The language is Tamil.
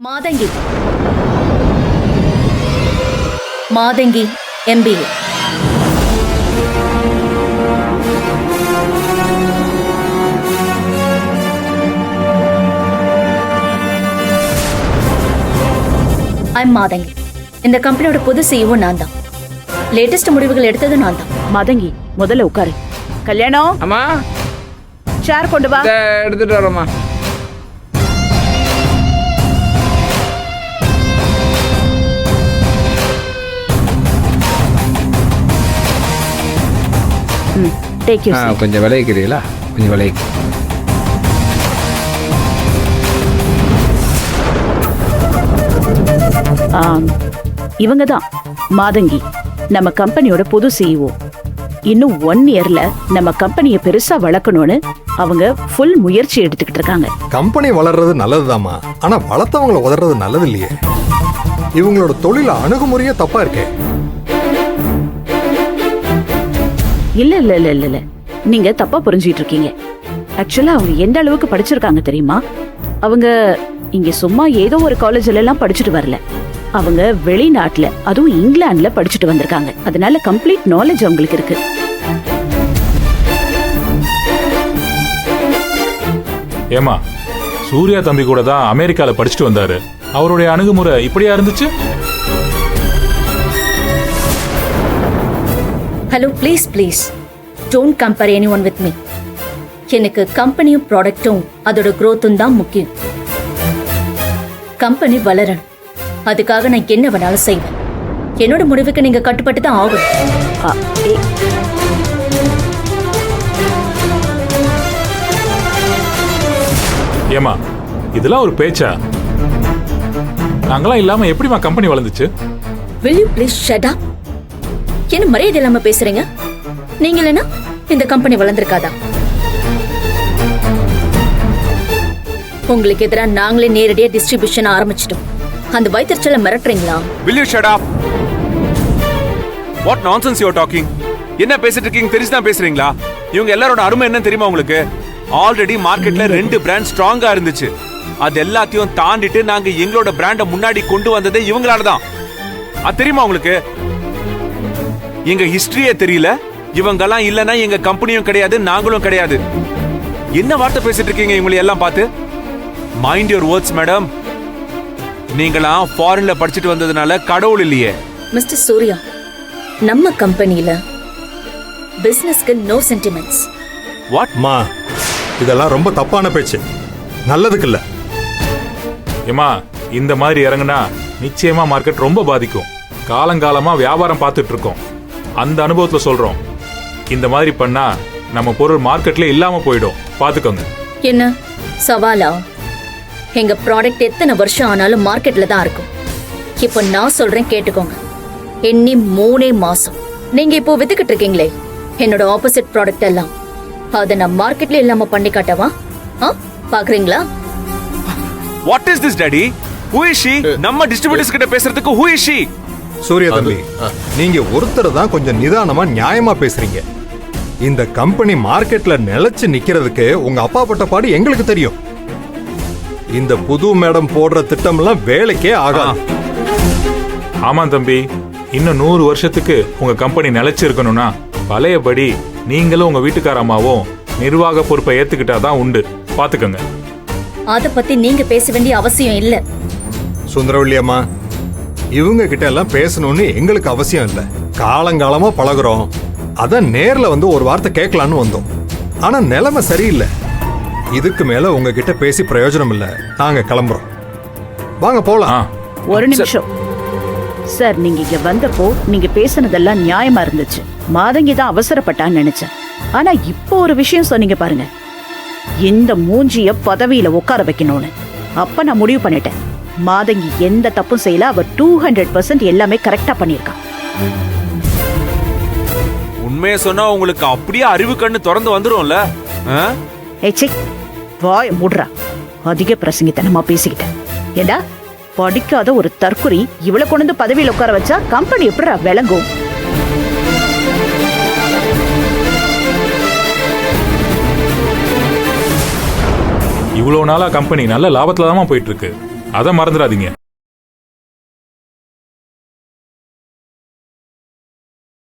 மாதங்கி மாதங்கி MBA. I'm மாதங்கி. இந்த கம்பெனியோட புது CEO நான் தான். லேட்டஸ்ட் முடிவுகள் எடுத்தது நான் தான். மாதங்கி முதல்ல உட்காரு. கல்யாணம் அம்மா சேர் கொண்டு வா. எடுத்துட்டு வரேம்மா. Take you seat. கொஞ்சம் விளைவிக்கிறீங்களா? கொஞ்சம் விளைவிக்க. இவங்க தான் மாதங்கி, நம்ம கம்பெனியோட புது CEO. இன்னும் 1 இயர்ல நம்ம கம்பெனியை பெருசா வளர்க்கணும்னு அவங்க ஃபுல் முயற்சி எடுத்துக்கிட்டு இருக்காங்க. கம்பெனி வளர்றது நல்லதுதாம்மா, ஆனா வளர்த்தவங்களை உதறது நல்லது இல்லையே. இவங்களோட தொழில அணுகுமுறையே தப்பா இருக்கே. இல்ல இல்ல இல்ல இல்ல இல்ல நீங்க தப்பா புரிஞ்சுட்டு இருக்கீங்க. ஆக்சுவலா அவங்க எந்த அளவுக்கு படிச்சிருக்காங்க தெரியுமா? அவங்க இங்க சும்மா ஏதோ ஒரு காலேஜ்ல எல்லாம் படிச்சுட்டு வரல. அவங்க வெளிநாட்டுல, அதுவும் இங்கிலாந்துல படிச்சுட்டு வந்திருக்காங்க. அதனால கம்ப்ளீட் நாலேஜ் அவங்களுக்கு இருக்கு. ஏமா, சூர்யா தம்பி கூட தான் அமெரிக்கால படிச்சுட்டு வந்தாரு. அவருடைய அணுகுமுறை இப்படியா இருந்துச்சு? Hello, please don't compare anyone with me. எனக்கு கம்பெனியும் ப்ராடக்ட்டும் அதோட growthம் தான் முக்கியம். கம்பெனி வளரணும், அதுக்காக நான் என்ன வேணாலும் செய்வேன். என்னோட முடிவுக்கு நீங்க கட்டுப்பட்டு தான் ஆகும். ஏமா, இதெல்லாம் ஒரு பேச்சா? நாங்களாம் இல்லாம எப்படிமா company வளர்ந்துச்சு? Will you please shut up? என்ன மரியாதை இல்லாம பேசுறீங்க? நீங்க இல்லைன்னா இந்த கம்பெனி வளர்ந்திருக்காதா? உங்களுக்கு எதிராக நாங்களே நேரடியா டிஸ்ட்ரிபியூஷன் ஆரம்பிச்சிட்டோம். அந்த வைத்திருச்சல மிரட்டுறீங்களா? Will you shut up? What nonsense you are talking? என்ன பேசிட்டு இருக்கீங்க? தெரிஞ்சுதான் பேசுறீங்களா? இவங்க எல்லாரோட அருமை என்ன தெரியுமா உங்களுக்கு? ஆல்ரெடி மார்க்கெட்ல 2 பிராண்ட் ஸ்ட்ராங்கா இருந்துச்சு. அது எல்லாத்தையும் தாண்டிட்டு நாங்க எங்களோட பிராண்ட முன்னாடி கொண்டு வந்ததே இவங்களால தான். அது தெரியுமா உங்களுக்கு? எங்க ஹிஸ்டரியே தெரியல. இவங்கெல்லாம் இல்லனா எங்க கம்பெனியும் கிடையாது, நாங்களும் கிடையாது. என்ன வார்த்தை பேசிட்டு இருக்கீங்க இவங்களை எல்லாம் பார்த்து? Mind your words madam. நீங்களாம் ஃபாரின்ல படிச்சுட்டு வந்ததுனால கடவுள் இல்லையே. மிஸ்டர் சூர்யா, நம்ம கம்பெனில பிசினஸ்க்கு நோ சென்டிமெண்ட்ஸ். வாட்? மா, இதெல்லாம் ரொம்ப தப்பான பேச்சு, நல்லதுக்கு இல்ல. ஏமா, இந்த மாதிரி இறங்குனா நிச்சயமா மார்க்கெட் ரொம்ப பாதிக்கும். காலங்காலமா வியாபாரம் பார்த்துட்டு இருக்கோம். அந்த அனுபவத்துல சொல்றோம். இந்த மாதிரி பண்ணா நம்ம பொருள் மார்க்கெட்ல இல்லாம போயிடும். பாத்துக்கோங்க. என்ன சவாலா? எங்க ப்ராடக்ட் எத்தனை வருஷம் ஆனாலும் மார்க்கெட்ல தான் இருக்கும். இப்போ நான் சொல்றேன் கேட்டுக்கோங்க. எண்ணி 3 மாசம் நீங்க இப்போ வித்துக்கிட்டு இருக்கீங்களே என்னோட ஆப்போசிட் ப்ராடக்ட் எல்லாம், அதை நான் மார்க்கெட்ல இல்லாம பண்ணி காட்டவா? பாக்குறீங்களா? What is this daddy? Who is she? நம்ம டிஸ்ட்ரிபியூட்டர்ஸ் கிட்ட பேசுறதுக்கு ஹூ இஸ் ஷீ? சூர்யா தம்பி, நீங்க ஒருத்தர் தான் கொஞ்சம் நிதானமா நியாயமா பேசுறீங்க. இந்த கம்பெனி மார்க்கெட்ல நிலைச்சு நிக்கிறதுக்கு உங்க அப்பா பட்ட பாடு எங்களுக்கு தெரியும். இந்த புது மேடம் போடுற திட்டம்லாம் வேலைக்கே ஆகாது. ஆமா தம்பி, இன்னும் 100 வருஷத்துக்கு உங்க கம்பெனி நிலைச்சு இருக்கணும்னா பழையபடி நீங்களும் உங்க வீட்டுக்கார அம்மாவும் நிர்வாக பொறுப்பை ஏத்துக்கிட்டாதான் உண்டு. பாத்துக்கோங்க. அத பத்தி நீங்க பேச வேண்டிய அவசியம் இல்ல. சுந்தரவல்லி அம்மா, இவங்க கிட்ட எல்லாம் பேசணும்னு எங்களுக்கு அவசியம் இல்ல. காலங்காலமா பழகுறோம். அதான் நேர்ல வந்து ஒரு வார்த்தை கேட்கலான்னு வந்தோம். ஆனா நிலைமை சரியில்லை. இதுக்கு மேல உங்ககிட்ட பேசி பிரயோஜனம் இல்ல. நாங்க கிளம்புறோம். வாங்க போலாம். ஒரு நிமிஷம் சார், நீங்க இங்க வந்தப்போ நீங்க பேசுனதெல்லாம் நியாயமா இருந்துச்சு. மாதங்கி தான் அவசரப்பட்டான்னு நினைச்சேன். ஆனா இப்போ ஒரு விஷயம் சொன்னீங்க பாருங்க, இந்த மூஞ்சிய பதவியில உட்கார வைக்கணும்னு. அப்ப நான் முடிவு பண்ணிட்டேன், மாதங்கி எந்த தப்பும் செய்யல. அவ 200% எல்லாமே கரெக்டா பண்ணிருக்கா. உண்மையை சொன்னா உங்களுக்கு அப்படியே அறிவு கண்ணு திறந்து வந்துரும்ல. ஏச்சி, வாய் மூடுறா. அதிக பிரசங்கித்தனமா பேசிக்கிட்டேன். ஏண்டா, படிக்காத ஒரு தற்குறி இவ்வளவு கொண்டு பதவியில் உட்கார வச்சா கம்பெனி எப்படி விளங்கும்? இவ்வளவு நாளா கம்பெனி நல்ல லாபத்துல தான் போயிட்டு இருக்கு. அதை மறந்துடாதீங்க.